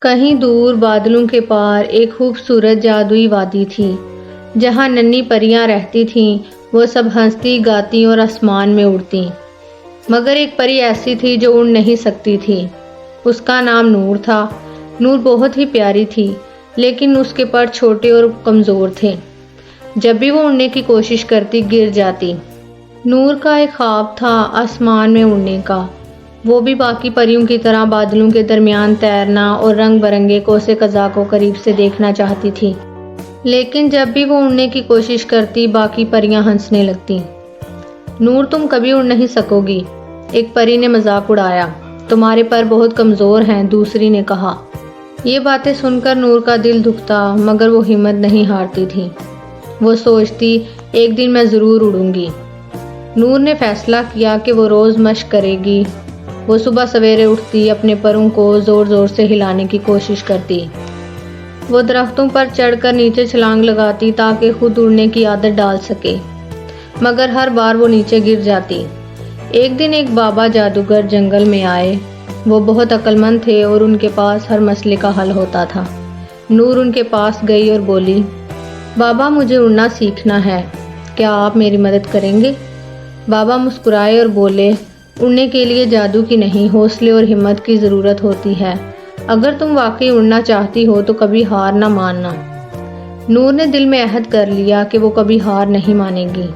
کہیں دور بادلوں کے پار ایک خوبصورت جادوئی وادی تھی جہاں ننھی پریاں رہتی تھیں۔ وہ سب ہنستی گاتی اور آسمان میں اڑتی، مگر ایک پری ایسی تھی جو اڑ نہیں سکتی تھی۔ اس کا نام نور تھا۔ نور بہت ہی پیاری تھی، لیکن اس کے پر چھوٹے اور کمزور تھے۔ جب بھی وہ اڑنے کی کوشش کرتی گر جاتی۔ نور کا ایک خواب تھا آسمان میں اڑنے کا۔ وہ بھی باقی پریوں کی طرح بادلوں کے درمیان تیرنا اور رنگ برنگے کوسے قزح کو قریب سے دیکھنا چاہتی تھی، لیکن جب بھی وہ اڑنے کی کوشش کرتی باقی پریاں ہنسنے لگتی۔ نور، تم کبھی اڑ نہیں سکو گی، ایک پری نے مذاق اڑایا۔ تمہارے پر بہت کمزور ہیں، دوسری نے کہا۔ یہ باتیں سن کر نور کا دل دکھتا، مگر وہ ہمت نہیں ہارتی تھی۔ وہ سوچتی، ایک دن میں ضرور اڑوں گی۔ نور نے فیصلہ کیا کہ وہ روز مشق کرے گی۔ وہ صبح سویرے اٹھتی، اپنے پروں کو زور زور سے ہلانے کی کوشش کرتی۔ وہ درختوں پر چڑھ کر نیچے چھلانگ لگاتی تاکہ خود اڑنے کی عادت ڈال سکے، مگر ہر بار وہ نیچے گر جاتی۔ ایک دن ایک بابا جادوگر جنگل میں آئے۔ وہ بہت عقل مند تھے اور ان کے پاس ہر مسئلے کا حل ہوتا تھا۔ نور ان کے پاس گئی اور بولی، بابا مجھے اڑنا سیکھنا ہے، کیا آپ میری مدد کریں گے؟ بابا مسکرائے اور بولے، اڑنے کے لیے جادو کی نہیں، حوصلے اور ہمت کی ضرورت ہوتی ہے۔ اگر تم واقعی اڑنا چاہتی ہو تو کبھی ہار نہ ماننا۔ نور نے دل میں عہد کر لیا کہ وہ کبھی ہار نہیں مانے گی۔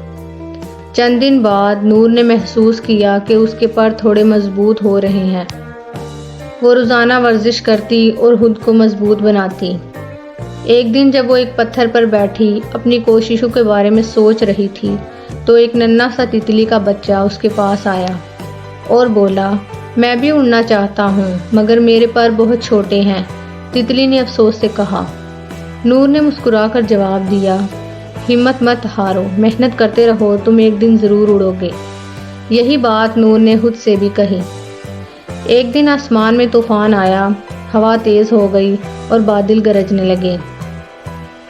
چند دن بعد نور نے محسوس کیا کہ اس کے پر تھوڑے مضبوط ہو رہے ہیں۔ وہ روزانہ ورزش کرتی اور خود کو مضبوط بناتی۔ ایک دن جب وہ ایک پتھر پر بیٹھی اپنی کوششوں کے بارے میں سوچ رہی تھی تو ایک ننھا سا تتلی کا بچہ اس کے پاس آیا اور بولا، میں بھی اڑنا چاہتا ہوں، مگر میرے پر بہت چھوٹے ہیں۔ تتلی نے افسوس سے کہا۔ نور نے مسکرا کر جواب دیا، ہمت مت ہارو، محنت کرتے رہو، تم ایک دن ضرور اڑو گے۔ یہی بات نور نے خود سے بھی کہی۔ ایک دن آسمان میں طوفان آیا، ہوا تیز ہو گئی اور بادل گرجنے لگے۔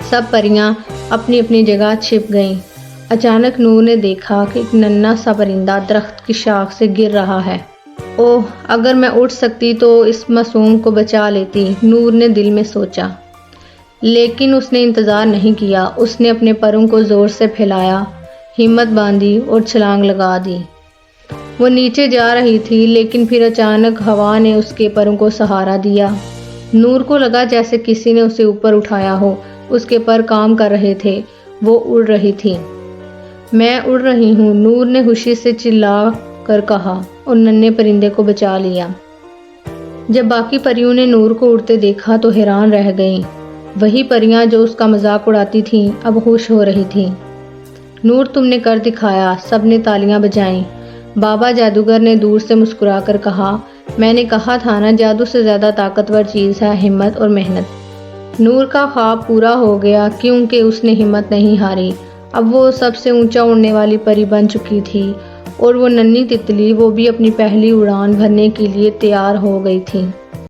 سب پریاں اپنی اپنی جگہ چھپ گئیں۔ اچانک نور نے دیکھا کہ ایک ننھا سا پرندہ درخت کی شاخ سے گر رہا ہے۔ اوہ، اگر میں اٹھ سکتی تو اس معصوم کو بچا لیتی، نور نے دل میں سوچا۔ لیکن اس نے انتظار نہیں کیا۔ اس نے اپنے پروں کو زور سے پھیلایا، ہمت باندھی اور چھلانگ لگا دی۔ وہ نیچے جا رہی تھی، لیکن پھر اچانک ہوا نے اس کے پروں کو سہارا دیا۔ نور کو لگا جیسے کسی نے اسے اوپر اٹھایا ہو۔ اس کے پر کام کر رہے تھے، وہ اڑ رہی تھی۔ میں اڑ رہی ہوں، نور نے خوشی سے چلا کر کہا اور ننھے پرندے کو بچا لیا۔ جب باقی پریوں نے نور کو اڑتے دیکھا تو حیران رہ گئیں۔ وہی پریاں جو اس کا مذاق اڑاتی تھیں اب خوش ہو رہی تھیں۔ نور، تم نے کر دکھایا، سب نے تالیاں بجائیں۔ بابا جادوگر نے دور سے مسکرا کر کہا، میں نے کہا تھا نا، جادو سے زیادہ طاقتور چیز ہے ہمت اور محنت۔ نور کا خواب پورا ہو گیا کیونکہ اس نے ہمت نہیں ہاری۔ اب وہ سب سے اونچا اڑنے والی پری بن چکی تھی اور وہ ننھی تتلی، وہ بھی اپنی پہلی اڑان بھرنے کے لیے تیار ہو گئی تھی۔